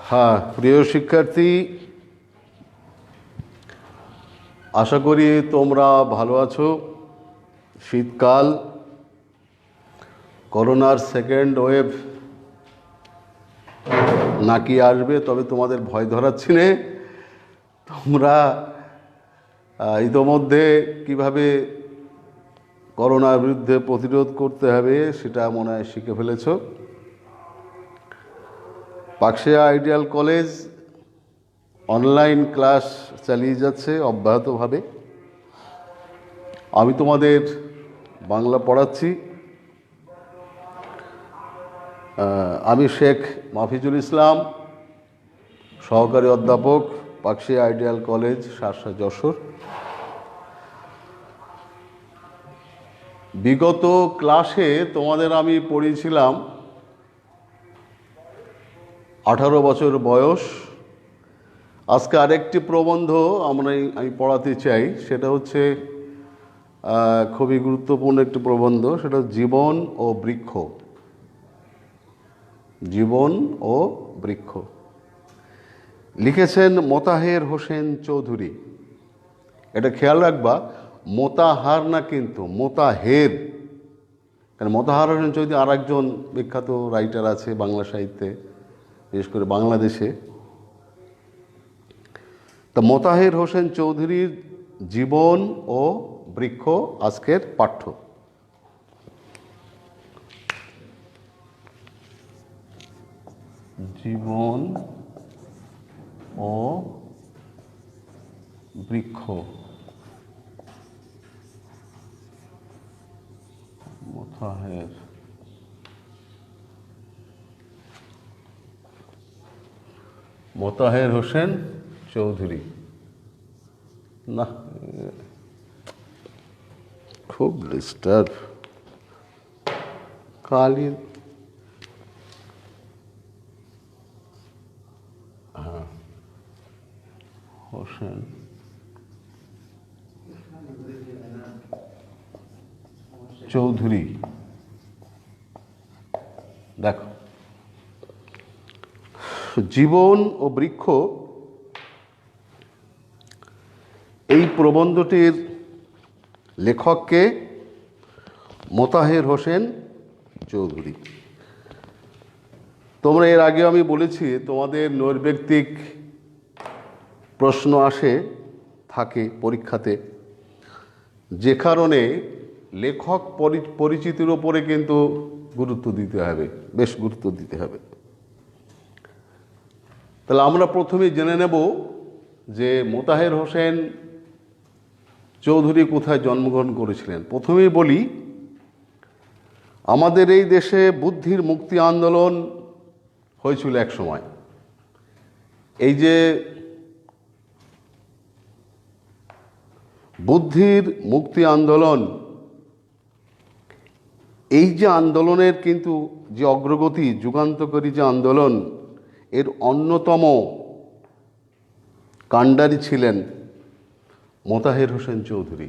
হ্যাঁ, প্রিয় শিক্ষার্থী, আশা করি তোমরা ভালো আছো। শীতকাল, করোনার সেকেন্ড ওয়েভ নাকি আসবে, তবে তোমাদের ভয় ধরাচ্ছি না। তোমরা ইতোমধ্যে কিভাবে করোনার বিরুদ্ধে প্রতিরোধ করতে হবে সেটা মনে হয় শিখে ফেলেছ। Pakshia ideal college online class চালিয়ে যাচ্ছে অব্যাহতভাবে। আমি তোমাদের বাংলা পড়াচ্ছি। আমি শেখ মাফিজুল ইসলাম, সহকারী অধ্যাপক, পাকশিয়া আইডিয়াল কলেজ, শার্শা, যশোর। বিগত ক্লাসে তোমাদের আমি পড়িয়েছিলাম 18 বছর বয়স। আজকে আরেকটি প্রবন্ধ আমি পড়াতে চাই, সেটা হচ্ছে খুবই গুরুত্বপূর্ণ একটি প্রবন্ধ। সেটা জীবন ও বৃক্ষ। জীবন ও বৃক্ষ লিখেছেন মোতাহের হোসেন চৌধুরী। এটা খেয়াল রাখবা, মোতাহার না কিন্তু মোতাহের। কারণ মোতাহার হোসেন চৌধুরী আর একজন বিখ্যাত রাইটার আছে বাংলা সাহিত্যে, বিশেষ করে বাংলাদেশে। তা মোতাহের হোসেন চৌধুরীর জীবন ও বৃক্ষ আজকের পাঠ্য। জীবন ও বৃক্ষ, মোতাহের হোসেন চৌধুরী। না, খুব ডিস্টার্ব কালি। হ্যাঁ, হোসেন চৌধুরী। দেখো, জীবন ও বৃক্ষ এই প্রবন্ধটির লেখককে মোতাহের হোসেন চৌধুরী। তোমরা এর আগে আমি বলেছি তোমাদের নৈর্ব্যক্তিক প্রশ্ন থাকে পরীক্ষাতে, যে কারণে লেখক পরিচিতির ওপরে কিন্তু গুরুত্ব দিতে হবে, বেশ গুরুত্ব দিতে হবে। তাহলে আমরা প্রথমে জেনে নেব যে মোতাহের হোসেন চৌধুরী কোথায় জন্মগ্রহণ করেছিলেন। প্রথমেই বলি, আমাদের এই দেশে বুদ্ধির মুক্তি আন্দোলন হয়েছিল এক সময়। এই যে বুদ্ধির মুক্তি আন্দোলন, এই যে আন্দোলনের কিন্তু যে অগ্রগতি, যুগান্তকারী যে আন্দোলন, এর অন্যতম কাণ্ডারি ছিলেন মোতাহের হোসেন চৌধুরী।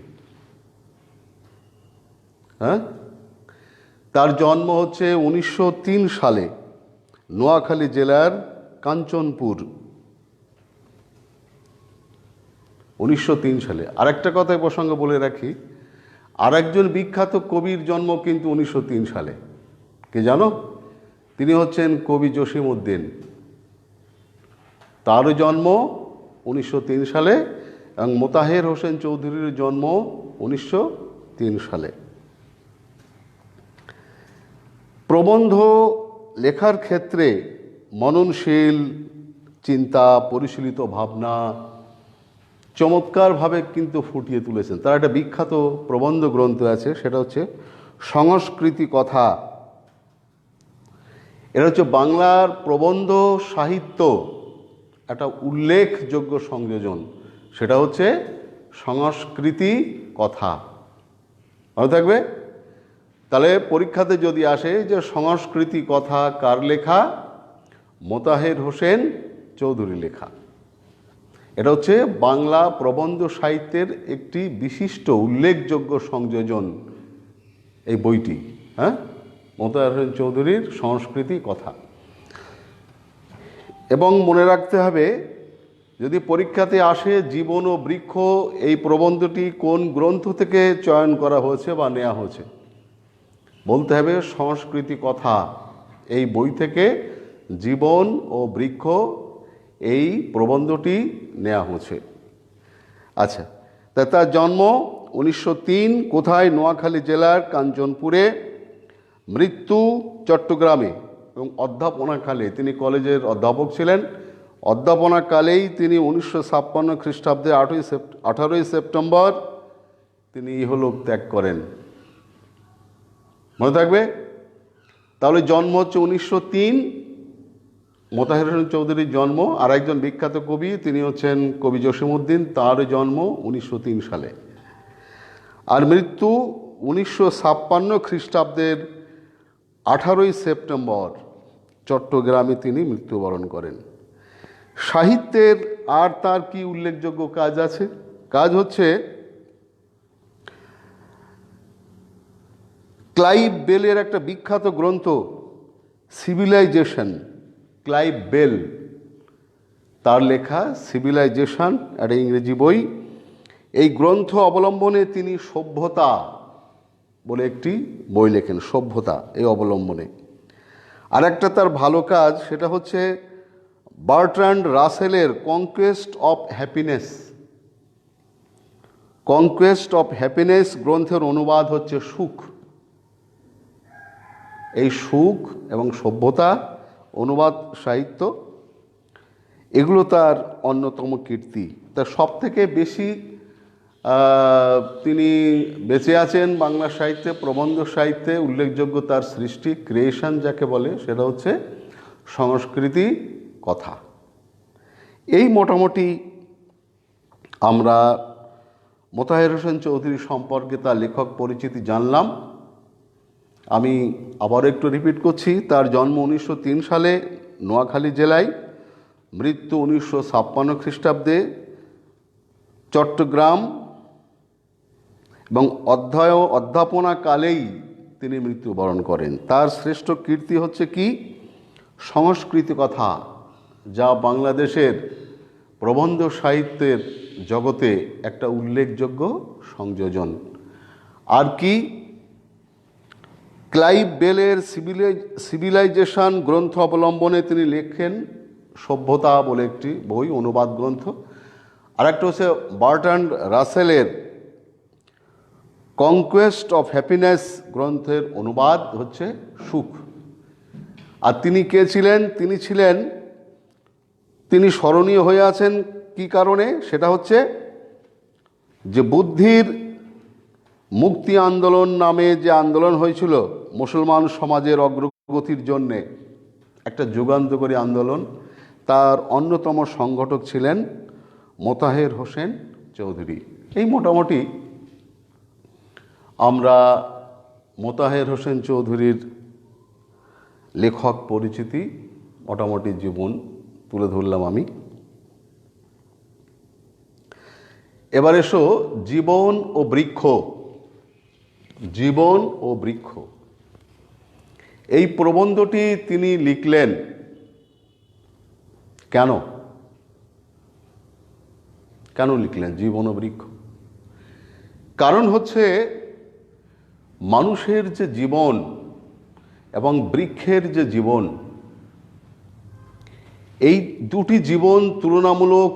হ্যাঁ, তার জন্ম হচ্ছে 1903 সালে নোয়াখালী জেলার কাঞ্চনপুর, 1903 সালে। আরেকটা কথা প্রসঙ্গে বলে রাখি, আরেকজন বিখ্যাত কবির জন্ম কিন্তু 1903 সালে। কে জানো? তিনি হচ্ছেন কবি জসিমউদ্দিন। তারও জন্ম 1903 সালে এবং মোতাহের হোসেন চৌধুরীর জন্ম 1903 সালে। প্রবন্ধ লেখার ক্ষেত্রে মননশীল চিন্তা, পরিশীলিত ভাবনা চমৎকারভাবে কিন্তু ফুটিয়ে তুলেছেন। তার একটা বিখ্যাত প্রবন্ধ গ্রন্থ আছে, সেটা হচ্ছে সংস্কৃতি কথা। এটা হচ্ছে বাংলার প্রবন্ধ সাহিত্য একটা উল্লেখযোগ্য সংযোজন, সেটা হচ্ছে সংস্কৃতি কথা। মনে থাকবে? তাহলে পরীক্ষাতে যদি আসে যে সংস্কৃতি কথা কার লেখা, মোতাহের হোসেন চৌধুরী লেখা। এটা হচ্ছে বাংলা প্রবন্ধ সাহিত্যের একটি বিশিষ্ট উল্লেখযোগ্য সংযোজন এই বইটি। হ্যাঁ, মোতাহার হোসেন চৌধুরীর সংস্কৃতি কথা। এবং মনে রাখতে হবে, যদি পরীক্ষাতে আসে জীবন ও বৃক্ষ, এই প্রবন্ধটি কোন গ্রন্থ থেকে চয়ন করা হয়েছে বা নেওয়া হয়েছে, বলতে হবে সংস্কৃতি কথা এই বই থেকে জীবন ও বৃক্ষ এই প্রবন্ধটি নেওয়া হয়েছে। আচ্ছা, তার জন্ম 1903, কোথায়? নোয়াখালী জেলার কাঞ্চনপুরে। মৃত্যু চট্টগ্রামে। এবং অধ্যাপনাকালে, তিনি কলেজের অধ্যাপক ছিলেন, অধ্যাপনাকালেই তিনি 1956 খ্রিস্টাব্দে 18ই সেপ্টেম্বর তিনি ইহলোক ত্যাগ করেন। মনে থাকবে? তাহলে জন্ম হচ্ছে 1903, মোতাহার হোসেন চৌধুরীর জন্ম। আর একজন বিখ্যাত কবি, তিনি হচ্ছেন কবি জসিমউদ্দিন, তার জন্ম 1903 সালে। আর মৃত্যু 1956 খ্রিস্টাব্দের 18ই সেপ্টেম্বর চট্টগ্রামে তিনি মৃত্যুবরণ করেন। সাহিত্যের আর তার কি উল্লেখযোগ্য কাজ আছে? কাজ হচ্ছে ক্লাইভ বেলের একটা বিখ্যাত গ্রন্থ সিভিলাইজেশন, ক্লাইভ বেল তার লেখা সিভিলাইজেশন, একটা ইংরেজি বই। এই গ্রন্থ অবলম্বনে তিনি সভ্যতা বলে একটি বই লেখেন, সভ্যতা এই অবলম্বনে। আর একটা তার ভালো কাজ, সেটা হচ্ছে বার্ট্রান্ড রাসেলের conquest of happiness. Conquest of happiness গ্রন্থের অনুবাদ হচ্ছে সুখ। এই সুখ এবং সভ্যতা অনুবাদ সাহিত্য, এগুলো তার অন্যতম কীর্তি। তার সব থেকে বেশি তিনি বেঁচে আছেন বাংলা সাহিত্যে, প্রবন্ধ সাহিত্যে উল্লেখযোগ্য তার সৃষ্টি, ক্রিয়েশন যাকে বলে, সেটা হচ্ছে সংস্কৃতি কথা। এই মোটামুটি আমরা মোতাহার হোসেন চৌধুরী সম্পর্কে তার লেখক পরিচিতি জানলাম। আমি আবার একটু রিপিট করছি, তার জন্ম 1903 সালে নোয়াখালী জেলায়, মৃত্যু 1956 খ্রিস্টাব্দে চট্টগ্রাম, এবং অধ্যাপনা কালেই তিনি মৃত্যুবরণ করেন। তার শ্রেষ্ঠ কীর্তি হচ্ছে কি? সংস্কৃতি কথা, যা বাংলাদেশের প্রবন্ধ সাহিত্যের জগতে একটা উল্লেখযোগ্য সংযোজন। আর কি? ক্লাইভ বেলের সিভিলাইজেশন গ্রন্থ অবলম্বনে তিনি লেখেন সভ্যতা বলে একটি বই, অনুবাদ গ্রন্থ। আর একটা হচ্ছে বার্ট্রান্ড রাসেলের কনকোয়েস্ট অফ হ্যাপিনেস গ্রন্থের অনুবাদ হচ্ছে সুখ। আর তিনি কে ছিলেন? তিনি স্মরণীয় হয়ে আছেন কি কারণে? সেটা হচ্ছে যে বুদ্ধির মুক্তি আন্দোলন নামে যে আন্দোলন হয়েছিল মুসলমান সমাজের অগ্রগতির জন্যে, একটা যুগান্তকারী আন্দোলন, তার অন্যতম সংগঠক ছিলেন মোতাহার হোসেন চৌধুরী। এই মোটামুটি আমরা মোতাহার হোসেন চৌধুরীর লেখক পরিচিতি, মোটামুটি জীবন তুলে ধরলাম আমি। এবার এসো জীবন ও বৃক্ষ। জীবন ও বৃক্ষ এই প্রবন্ধটি তিনি লিখলেন কেন? কেন লিখলেন জীবন ও বৃক্ষ? কারণ হচ্ছে মানুষের যে জীবন এবং বৃক্ষের যে জীবন, এই দুটি জীবন তুলনামূলক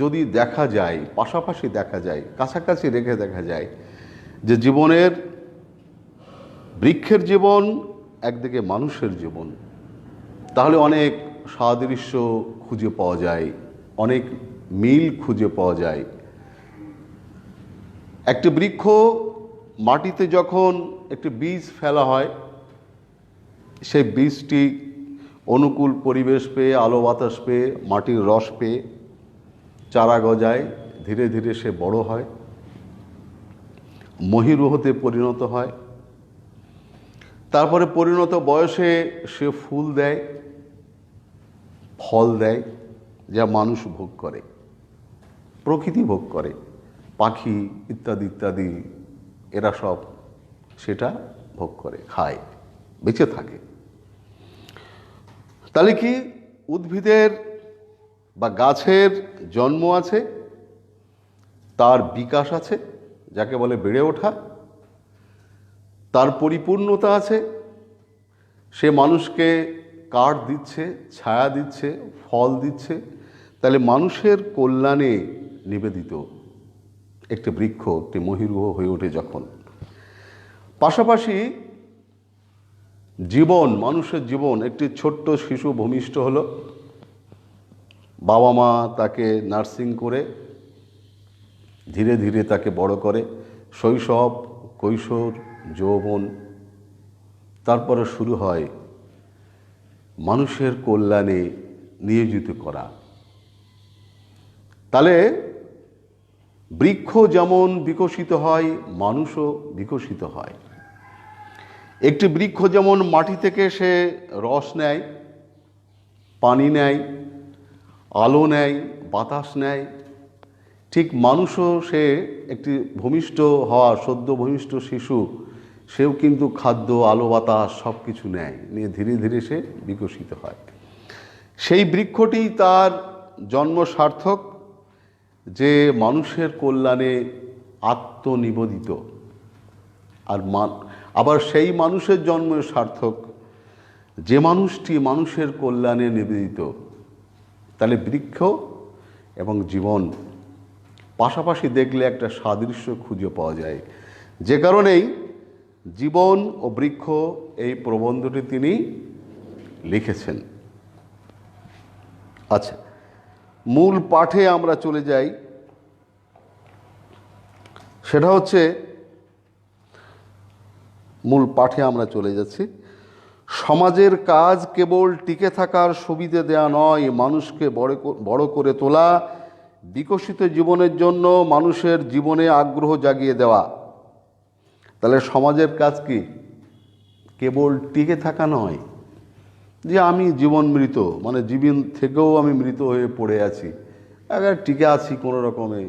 যদি দেখা যায়, পাশাপাশি দেখা যায়, কাছাকাছি রেখে দেখা যায়, যে জীবনের বৃক্ষের জীবন একদিকে মানুষের জীবন, তাহলে অনেক সাদৃশ্য খুঁজে পাওয়া যায়, অনেক মিল খুঁজে পাওয়া যায়। একটি বৃক্ষ মাটিতে যখন একটি বীজ ফেলা হয়, সেই বীজটি অনুকূল পরিবেশ পেয়ে, আলো বাতাস পেয়ে, মাটির রস পেয়ে চারা গজায়, ধীরে ধীরে সে বড় হয়, মহীরুহতে পরিণত হয়। তারপরে পরিণত বয়সে সে ফুল দেয়, ফল দেয়, যা মানুষ ভোগ করে, প্রকৃতি ভোগ করে, পাখি ইত্যাদি ইত্যাদি, এরা সব সেটা ভোগ করে, খায়, বেঁচে থাকে। তাহলে কি উদ্ভিদের বা গাছের জন্ম আছে, তার বিকাশ আছে যাকে বলে বেড়ে ওঠা, তার পরিপূর্ণতা আছে, সে মানুষকে কাঠ দিচ্ছে, ছায়া দিচ্ছে, ফল দিচ্ছে। তাহলে মানুষের কল্যাণে নিবেদিত একটি বৃক্ষ, একটি মহিরুহ হয়ে ওঠে যখন। পাশাপাশি জীবন, মানুষের জীবন, একটি ছোট্ট শিশু ভূমিষ্ঠ হলো, বাবা মা তাকে নার্সিং করে ধীরে ধীরে তাকে বড় করে, শৈশব, কৈশোর, যৌবন, তারপরে শুরু হয় মানুষের কল্যাণে নিয়োজিত করা। তাহলে বৃক্ষ যেমন বিকশিত হয়, মানুষও বিকশিত হয়। একটি বৃক্ষ যেমন মাটি থেকে সে রস নেয়, পানি নেয়, আলো নেয়, বাতাস নেয়, ঠিক মানুষও সে একটি ভূমিষ্ঠ হওয়া, সদ্য ভূমিষ্ঠ শিশু, সেও কিন্তু খাদ্য, আলো, বাতাস সব কিছু নেয়, নিয়ে ধীরে ধীরে সে বিকশিত হয়। সেই বৃক্ষটি তার জন্ম সার্থক যে মানুষের কল্যাণে আত্মনিবেদিত, আর আবার সেই মানুষের জন্ম সার্থক যে মানুষটি মানুষের কল্যাণে নিবেদিত। তাহলে বৃক্ষ এবং জীবন পাশাপাশি দেখলে একটা সাদৃশ্য খুঁজে পাওয়া যায়। যে কারণেই জীবন ও বৃক্ষ এই প্রবন্ধটি তিনি লিখেছেন। আচ্ছা, মূল পাঠে আমরা চলে যাই। সেটা হচ্ছে, মূল পাঠে আমরা চলে যাচ্ছি। সমাজের কাজ কেবল টিকে থাকার সুবিধে দেয়া নয়, মানুষকে বড় করে তোলা, বিকশিত জীবনের জন্য মানুষের জীবনে আগ্রহ জাগিয়ে দেওয়া। তাহলে সমাজের কাজ কি? কেবল টিকে থাকা নয়, যে আমি জীবন মৃত, মানে জীবন থেকেও আমি মৃত হয়ে পড়ে আছি, আগে টিকে আছি কোনো রকমে,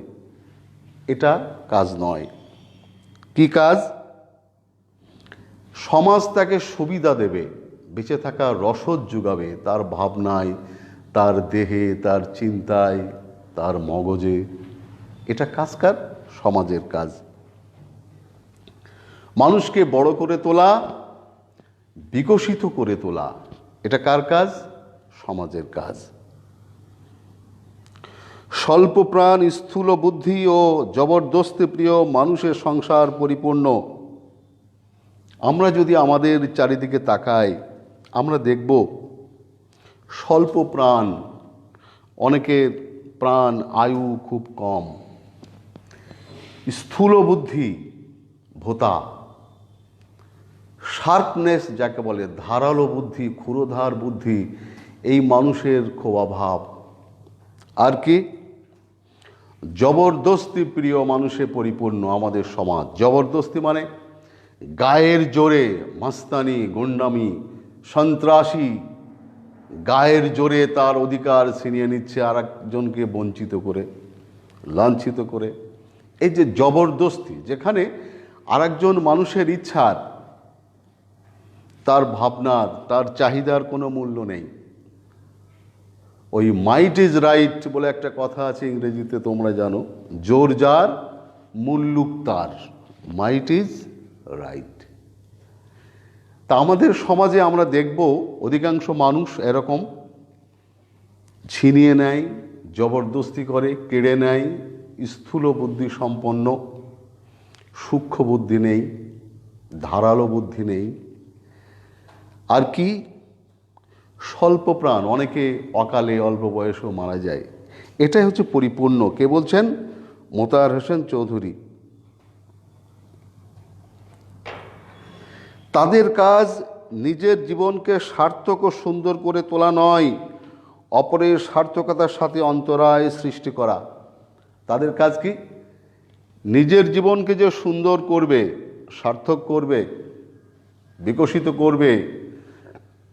এটা কাজ নয়। কি কাজ? সমাজ তাকে সুবিধা দেবে, বেঁচে থাকার রসদ যোগাবে, তার ভাবনায়, তার দেহে, তার চিন্তায়, তার মগজে। এটা কাজ কার? সমাজের কাজ। মানুষকে বড় করে তোলা, বিকশিত করে তোলা, এটা কার কাজ? সমাজের কাজ। স্বল্প প্রাণ, স্থূল বুদ্ধি ও জবরদস্তি প্রিয় মানুষের সংসার পরিপূর্ণ। আমরা যদি আমাদের চারিদিকে তাকাই, আমরা দেখব স্বল্প প্রাণ, অনেকের প্রাণ আয়ু খুব কম। স্থূল বুদ্ধি, ভোতা, শার্পনেস যাকে বলে, ধারালো বুদ্ধি, ক্ষুরোধার বুদ্ধি, এই মানুষের খুব অভাব। আর কি? জবরদস্তি প্রিয় মানুষে পরিপূর্ণ আমাদের সমাজ। জবরদস্তি মানে গায়ের জোরে মাস্তানি, গুন্ডামি, সন্ত্রাসী, গায়ের জোরে তার অধিকার ছিনিয়ে নিচ্ছে আর একজনকে বঞ্চিত করে, লাঞ্ছিত করে। এই যে জবরদস্তি, যেখানে আরেকজন মানুষের ইচ্ছার, তার ভাবনার, তার চাহিদার কোনো মূল্য নেই। ওই মাইট ইজ রাইট বলে একটা কথা আছে ইংরেজিতে, তোমরা জানো, জোর যার মুল্লুক তার, মাইট ইজ রাইট। তা আমাদের সমাজে আমরা দেখব অধিকাংশ মানুষ এরকম ছিনিয়ে নেয়, জবরদস্তি করে, কেড়ে নেয়, স্থূল বুদ্ধি সম্পন্ন, সূক্ষ্ম বুদ্ধি নেই, ধারালো বুদ্ধি নেই। আর কি? স্বল্প প্রাণ, অনেকে অকালে অল্প বয়সেও মারা যায়। এটাই হচ্ছে পরিপূর্ণ। কে বলছেন? মোতাহার হোসেন চৌধুরী। তাদের কাজ নিজের জীবনকে সার্থক ও সুন্দর করে তোলা নয়, অপরের সার্থকতার সাথে অন্তরায় সৃষ্টি করা। তাদের কাজ কি? নিজের জীবনকে যে সুন্দর করবে, সার্থক করবে, বিকশিত করবে,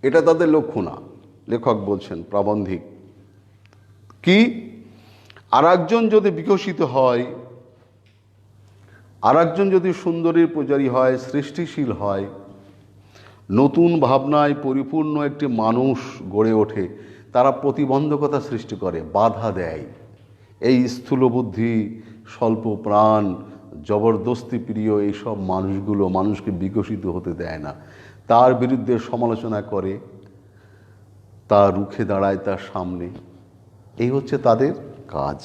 এটা তাদের লক্ষ্য না। লেখক বলছেন, প্রাবন্ধিক, কি আর একজন যদি বিকশিত হয়, আর একজন যদি সুন্দরীর পূজারী হয়, সৃষ্টিশীল হয়, নতুন ভাবনায় পরিপূর্ণ একটি মানুষ গড়ে ওঠে, তারা প্রতিবন্ধকতা সৃষ্টি করে, বাধা দেয়। এই স্থূলবুদ্ধি, স্বল্প প্রাণ, জবরদস্তি প্রিয় এইসব মানুষগুলো মানুষকে বিকশিত হতে দেয় না, তার বিরুদ্ধে সমালোচনা করে, তা রুখে দাঁড়ায় তার সামনে। এই হচ্ছে তাদের কাজ।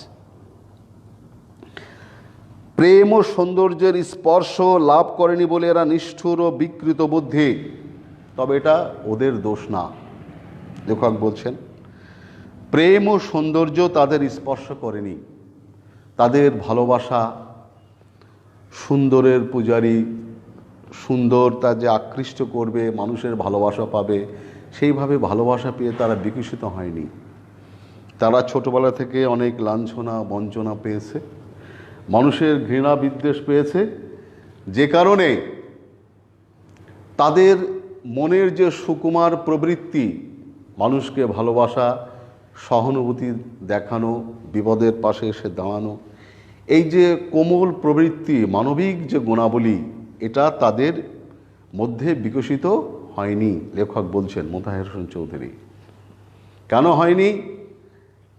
প্রেম ও সৌন্দর্যের স্পর্শ লাভ করেনি বলে এরা নিষ্ঠুর ও বিকৃত বুদ্ধি। তবে এটা ওদের দোষ না। লেখক বলছেন প্রেম ও সৌন্দর্য তাদের স্পর্শ করেনি। তাদের ভালোবাসা, সুন্দরের পূজারী, সুন্দর তা যে আকৃষ্ট করবে, মানুষের ভালোবাসা পাবে, সেইভাবে ভালোবাসা পেয়ে তারা বিকশিত হয়নি। তারা ছোটবেলা থেকে অনেক লাঞ্ছনা বঞ্চনা পেয়েছে, মানুষের ঘৃণা বিদ্বেষ পেয়েছে, যে কারণে তাদের মনের যে সুকুমার প্রবৃত্তি, মানুষকে ভালোবাসা, সহানুভূতি দেখানো, বিপদের পাশে এসে দাঁড়ানো, এই যে কোমল প্রবৃত্তি, মানবিক যে গুণাবলী, এটা তাদের মধ্যে বিকশিত হয়নি। লেখক বলছেন মোতাহের হোসেন চৌধুরী। কেন হয়নি?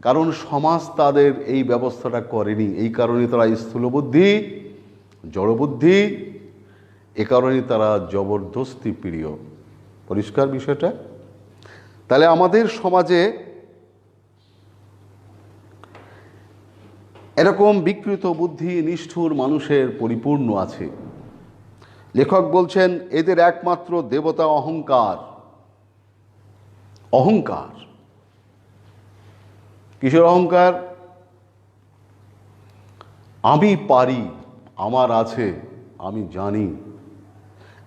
কারণ সমাজ তাদের এই ব্যবস্থাটা করেনি। এই কারণে তারা স্থূলবুদ্ধি, জড়বুদ্ধি, এ কারণে তারা জবরদস্তি প্রিয়। পরিষ্কার বিষয়টা? তাহলে আমাদের সমাজে এরকম বিকৃত বুদ্ধি, নিষ্ঠুর মানুষের পরিপূর্ণ আছে। লেখক বলছেন এদের একমাত্র দেবতা অহংকার। অহংকার কিসের অহংকার? আমি পারি, আমার আছে, আমি জানি,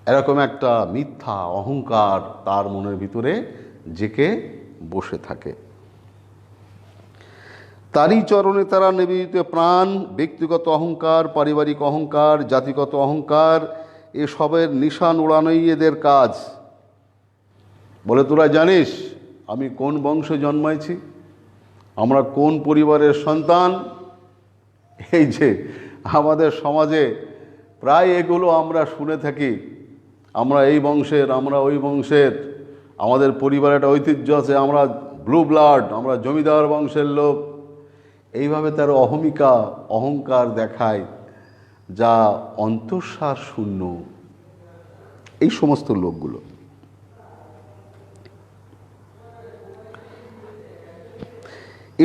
এরকম একটা মিথ্যা অহংকার তার মনের ভিতরে জেকে বসে থাকে। তারই চরণে তারা নিবেদিত প্রাণ। ব্যক্তিগত অহংকার, পারিবারিক অহংকার, জাতিগত অহংকার, এসবের নিশান উড়ানোই এদের কাজ। বলে তোরা জানিস আমি কোন বংশে জন্মাইছি, আমরা কোন পরিবারের সন্তান? এই যে আমাদের সমাজে প্রায় এগুলো আমরা শুনে থাকি, আমরা এই বংশের, আমরা ওই বংশের, আমাদের পরিবারে একটা ঐতিহ্য আছে, আমরা ব্লু ব্লাড, আমরা জমিদার বংশের লোক। এইভাবে তার অহমিকা, অহংকার দেখায়, যা অন্তঃসার শূন্য এই সমস্ত লোকগুলো।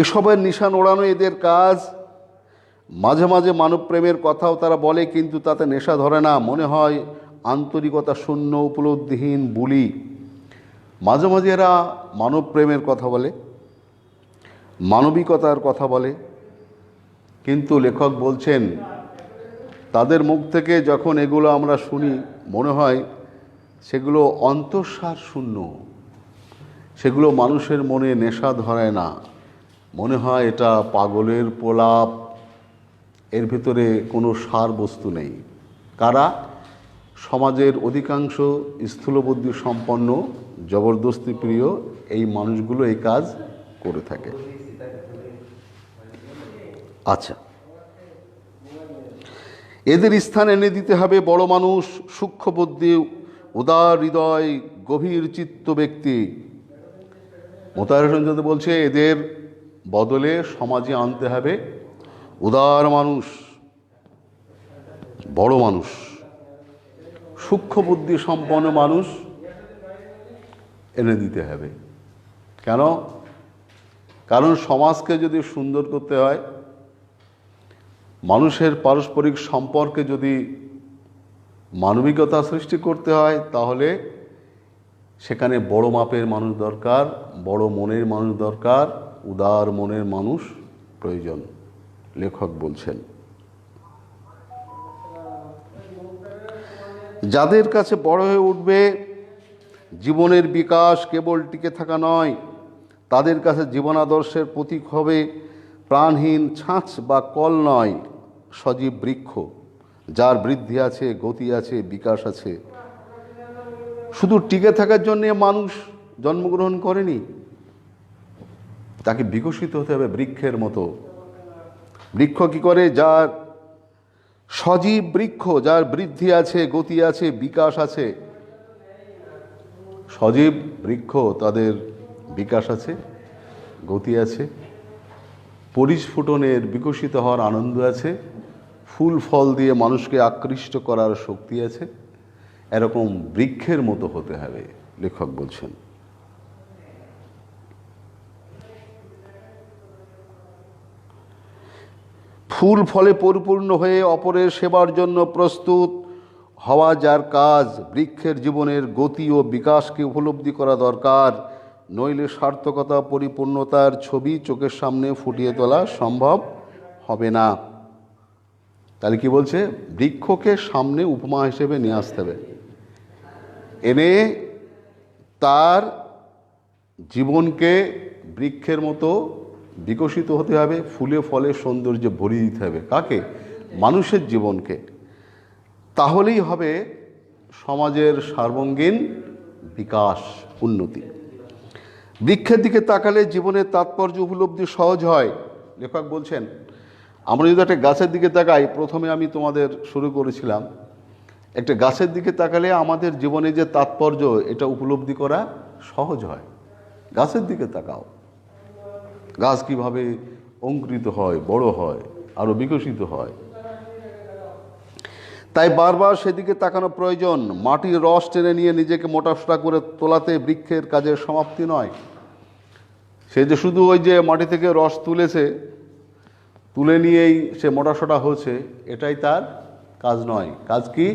এসবের নিশান ওড়ানো এদের কাজ। মাঝে মাঝে মানব প্রেমের কথাও তারা বলে, কিন্তু তাতে নেশা ধরে না, মনে হয় আন্তরিকতা শূন্য, উপলব্ধিহীন বুলি। মাঝে মাঝে এরা মানব প্রেমের কথা বলে, মানবিকতার কথা বলে, কিন্তু লেখক বলছেন তাদের মুখ থেকে যখন এগুলো আমরা শুনি, মনে হয় সেগুলো অন্তঃসার শূন্য, সেগুলো মানুষের মনে নেশা ধরায় না। মনে হয় এটা পাগলের প্রলাপ, এর ভিতরে কোনো সার বস্তু নেই। কারা? সমাজের অধিকাংশ স্থূলবুদ্ধি সম্পন্ন, জবরদস্তি প্রিয় এই মানুষগুলো এই কাজ করে থাকে। আচ্ছা, এদের স্থান এনে দিতে হবে বড় মানুষ, সূক্ষ্মবুদ্ধি, উদার হৃদয়, গভীর চিত্ত ব্যক্তি। মোতাহার হোসেন চৌধুরী বলছে এদের বদলে সমাজে আনতে হবে উদার মানুষ, বড় মানুষ, সূক্ষ্মবুদ্ধি সম্পন্ন মানুষ এনে দিতে হবে। কেন? কারণ সমাজকে যদি সুন্দর করতে হয়, মানুষের পারস্পরিক সম্পর্কে যদি মানবিকতা সৃষ্টি করতে হয়, তাহলে সেখানে বড় মাপের মানুষ দরকার, বড় মনের মানুষ দরকার, উদার মনের মানুষ প্রয়োজন। লেখক বলছেন যাদের কাছে বড় হয়ে উঠবে, জীবনের বিকাশ কেবল টিকে থাকা নয়, তাদের কাছে জীবনাদর্শের প্রতীক হবে প্রাণহীন ছাঁচ বা কল নয়, সজীব বৃক্ষ, যার বৃদ্ধি আছে, গতি আছে, বিকাশ আছে। শুধু টিকে থাকার জন্য মানুষ জন্মগ্রহণ করেনি, তাকে বিকশিত হতে হবে বৃক্ষের মতো। বৃক্ষ কি করে? যার সজীব বৃক্ষ, যার বৃদ্ধি আছে, গতি আছে, বিকাশ আছে, সজীব বৃক্ষ তাদের বিকাশ আছে, গতি আছে, পরিস্ফুটনের বিকশিত হওয়ার আনন্দ আছে, ফুল ফল দিয়ে মানুষকে আকৃষ্ট করার শক্তি আছে। এরকম বৃক্ষের মতো হতে হবে, লেখক বলছেন। ফুল ফলে পরিপূর্ণ হয়ে অপরের সেবার জন্য প্রস্তুত হওয়া যার কাজ, বৃক্ষের জীবনের গতি ও বিকাশকে উপলব্ধি করা দরকার, নইলে সার্থকতা পরিপূর্ণতার ছবি চোখের সামনে ফুটিয়ে তোলা সম্ভব হবে না। তাহলে কি বলছে? বৃক্ষকে সামনে উপমা হিসেবে নিয়ে আসতে হবে, এনে তার জীবনকে বৃক্ষের মতো বিকশিত হতে হবে, ফুলে ফলে সৌন্দর্যে ভরিয়ে দিতে হবে। কাকে? মানুষের জীবনকে। তাহলেই হবে সমাজের সার্বঙ্গীন বিকাশ, উন্নতি। বৃক্ষের দিকে তাকালে জীবনের তাৎপর্য উপলব্ধি সহজ হয়। লেখক বলছেন, আমরা যদি একটা গাছের দিকে তাকাই, প্রথমে আমি তোমাদের শুরু করেছিলাম, একটা গাছের দিকে তাকালে আমাদের জীবনে যে তাৎপর্য, এটা উপলব্ধি করা সহজ হয়। গাছের দিকে তাকাও, গাছ কিভাবে অঙ্কুরিত হয়, বড় হয়, আরো বিকশিত হয়। তাই বারবার সেদিকে তাকানো প্রয়োজন। মাটির রস টেনে নিয়ে নিজেকে মোটাসোটা করে তোলাতে বৃক্ষের কাজের সমাপ্তি নয়। সে যে শুধু ওই যে মাটি থেকে রস তুলেছে, তুলে নিয়েই সে মোটাসোটা হচ্ছে, এটাই তার কাজ নয়। কাজ কি?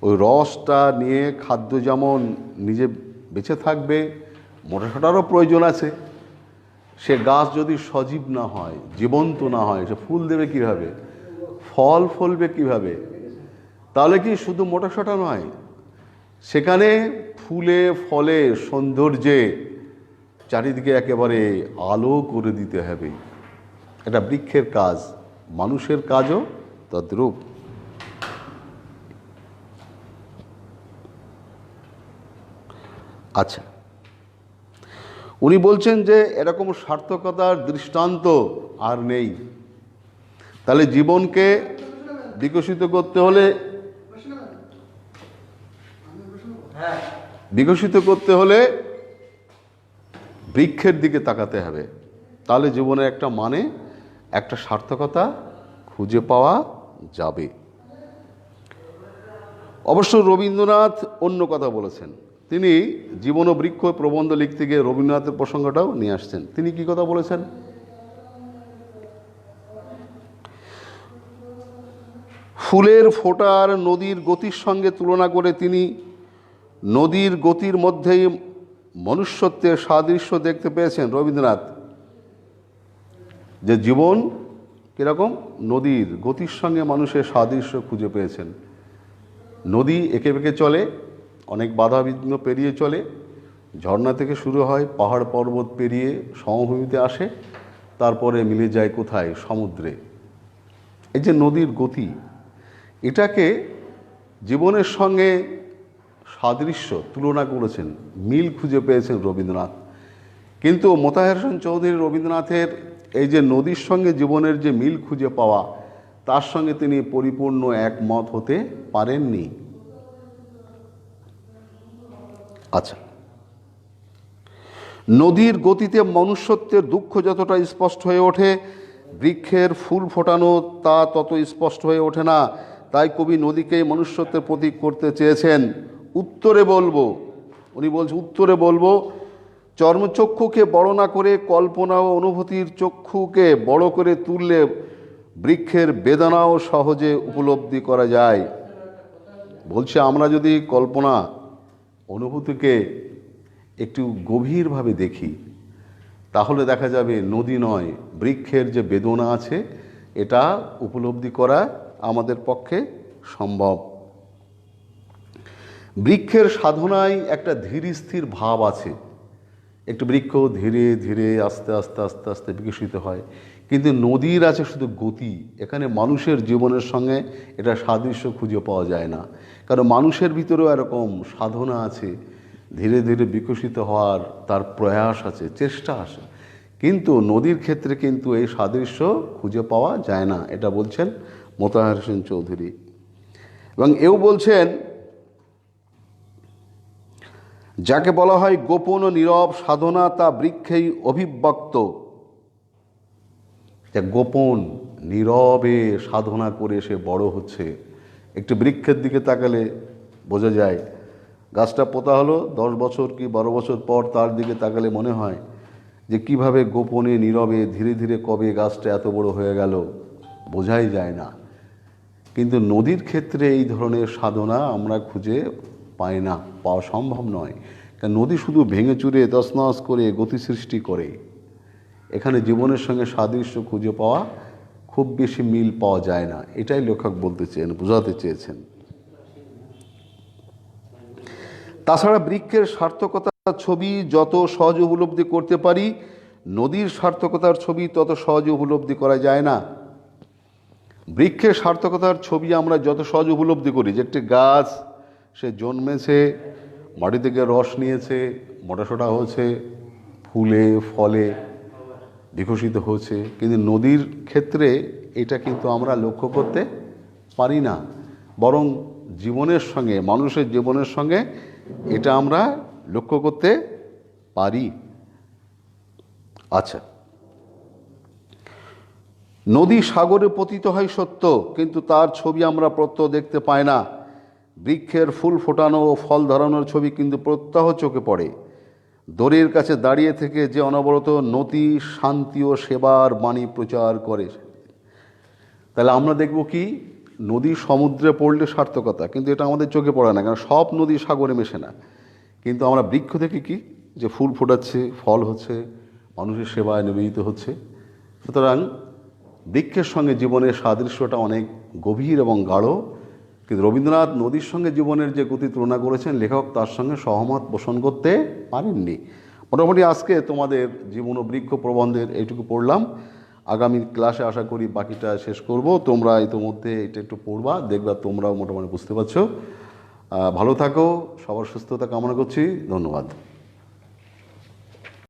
ওই রসটা নিয়ে খাদ্য যেমন নিজে বেঁচে থাকবে, মোটাসোটারও প্রয়োজন আছে। সে গাছ যদি সজীব না হয়, জীবন্ত না হয়, সে ফুল দেবে কিভাবে, ফল ফলবে কিভাবে? তাহলে কি শুধু মোটাসোটা নয়, সেখানে ফুলে ফলে সৌন্দর্যে চারিদিকে একেবারে আলো করে দিতে হবে। এটা বৃক্ষের কাজ, মানুষের কাজও তদ্রূপ। আচ্ছা, উনি বলছেন যে এরকম সার্থকতার দৃষ্টান্ত আর নেই। তাহলে জীবনকে বিকশিত করতে হলে বৃক্ষের দিকে তাকাতে হবে। তাহলে জীবনে একটা মানে, একটা সার্থকতা খুঁজে পাওয়া যাবে। অবশ্য রবীন্দ্রনাথ অন্য কথা বলেছেন। তিনি জীবন ও বৃক্ষ প্রবন্ধ লিখতে গিয়ে রবীন্দ্রনাথের প্রসঙ্গটাও নিয়ে আসছেন। তিনি কি কথা বলেছেন? ফুলের ফোঁটার নদীর গতির সঙ্গে তুলনা করে তিনি নদীর গতির মধ্যেই মনুষ্যত্বের সাদৃশ্য দেখতে পেয়েছেন। রবীন্দ্রনাথ যে জীবন কিরকম, নদীর গতির সঙ্গে মানুষের সাদৃশ্য খুঁজে পেয়েছেন। নদী এঁকে বেঁকে চলে, অনেক বাধা বিঘ্ন পেরিয়ে চলে, ঝর্ণা থেকে শুরু হয়, পাহাড় পর্বত পেরিয়ে সমভূমিতে আসে, তারপরে মিলে যায় কোথায়? সমুদ্রে। এই যে নদীর গতি, এটাকে জীবনের সঙ্গে সাদৃশ্য তুলনা করেছেন, মিল খুঁজে পেয়েছেন রবীন্দ্রনাথ। কিন্তু মোতাহার হোসেন চৌধুরী রবীন্দ্রনাথের এই যে নদীর সঙ্গে জীবনের যে মিল খুঁজে পাওয়া, তার সঙ্গে তিনি পরিপূর্ণ একমত হতে পারেননি। আচ্ছা, নদীর গতিতে মনুষ্যত্বের দুঃখ যতটা স্পষ্ট হয়ে ওঠে, বৃক্ষের ফুল ফোটানো তা তত স্পষ্ট হয়ে ওঠে না। তাই কবি নদীকেই মনুষ্যত্বের প্রতীক করতে চেয়েছেন। উত্তরে বলবো, উনি বলছেন, উত্তরে বলবো, চর্মচক্ষুকে বড় না করে কল্পনা ও অনুভূতির চক্ষুকে বড় করে তুললে বৃক্ষের বেদনাও সহজে উপলব্ধি করা যায়। বলছে, আমরা যদি কল্পনা অনুভূতিকে একটু গভীরভাবে দেখি, তাহলে দেখা যাবে নদী নয়, বৃক্ষের যে বেদনা আছে, এটা উপলব্ধি করা আমাদের পক্ষে সম্ভব। বৃক্ষের সাধনায় একটা ধীর স্থির ভাব আছে। একটু বৃক্ষ ধীরে ধীরে আস্তে আস্তে আস্তে আস্তে বিকশিত হয়, কিন্তু নদীর আছে শুধু গতি। এখানে মানুষের জীবনের সঙ্গে এটা সাদৃশ্য খুঁজে পাওয়া যায় না, কারণ মানুষের ভিতরেও এরকম সাধনা আছে, ধীরে ধীরে বিকশিত হওয়ার তার প্রয়াস আছে, চেষ্টা আছে। কিন্তু নদীর ক্ষেত্রে কিন্তু এই সাদৃশ্য খুঁজে পাওয়া যায় না, এটা বলছেন মোতাহার হোসেন চৌধুরী। এবং এও বলছেন যাকে বলা হয় গোপন ও নীরব সাধনা, তা বৃক্ষেই অভিব্যক্ত। যা গোপন নীরবে সাধনা করে সে বড় হচ্ছে। একটি বৃক্ষের দিকে তাকালে বোঝা যায়, গাছটা পোতা হলো 10 বছর কি 12 বছর পর, তার দিকে তাকালে মনে হয় যে কিভাবে গোপনে নীরবে ধীরে ধীরে কবে গাছটা এত বড় হয়ে গেল, বোঝাই যায় না। কিন্তু নদীর ক্ষেত্রে এই ধরনের সাধনা আমরা খুঁজে পাই না, পাওয়া সম্ভব নয়। কারণ নদী শুধু ভেঙে চুরে তছনছ করে গতি সৃষ্টি করে। এখানে জীবনের সঙ্গে সাদৃশ্য খুঁজে পাওয়া খুব বেশি মিল পাওয়া যায় না, এটাই লেখক বলতে চেয়েছেন, বোঝাতে চেয়েছেন। তাছাড়া বৃক্ষের সার্থকতার ছবি যত সহজে উপলব্ধি করতে পারি, নদীর সার্থকতার ছবি তত সহজে উপলব্ধি করা যায় না। বৃক্ষের সার্থকতার ছবি আমরা যত সহজে উপলব্ধি করি, যে একটি গাছ সে জন্মেছে, মাটি থেকে রস নিয়েছে, মোটাসোটা হয়েছে, ফুলে ফলে বিকশিত হচ্ছে, কিন্তু নদীর ক্ষেত্রে এটা কিন্তু আমরা লক্ষ্য করতে পারি না। বরং জীবনের সঙ্গে, মানুষের জীবনের সঙ্গে এটা আমরা লক্ষ্য করতে পারি। আচ্ছা, নদী সাগরে পতিত হয় সত্য, কিন্তু তার ছবি আমরা প্রত্যহ দেখতে পাই না। বৃক্ষের ফুল ফোটানো ও ফল ধরানোর ছবি কিন্তু প্রত্যহ চোখে পড়ে। দড়ির কাছে দাঁড়িয়ে থেকে যে অনবরত নদী শান্তি ও সেবার বাণী প্রচার করে। তাহলে আমরা দেখব কি, নদী সমুদ্রে পড়লে সার্থকতা, কিন্তু এটা আমাদের চোখে পড়ে না, কারণ সব নদী সাগরে মেশে না। কিন্তু আমরা বৃক্ষ দেখি কি, যে ফুল ফোটাচ্ছে, ফল হচ্ছে, মানুষের সেবায় নিবেদিত হচ্ছে। সুতরাং বৃক্ষের সঙ্গে জীবনের সাদৃশ্যটা অনেক গভীর এবং গাঢ়। কিন্তু রবীন্দ্রনাথ নদীর সঙ্গে জীবনের যে গতি তুলনা করেছেন, লেখক তার সঙ্গে সহমত পোষণ করতে পারেননি। মোটামুটি আজকে তোমাদের জীবন ও বৃক্ষ প্রবন্ধের এইটুকু পড়লাম। আগামী ক্লাসে আশা করি বাকিটা শেষ করব। তোমরা ইতোমধ্যে এটা একটু পড়বা, দেখবা তোমরাও মোটামুটি বুঝতে পারছো। ভালো থাকো, সবার সুস্থতা কামনা করছি। ধন্যবাদ।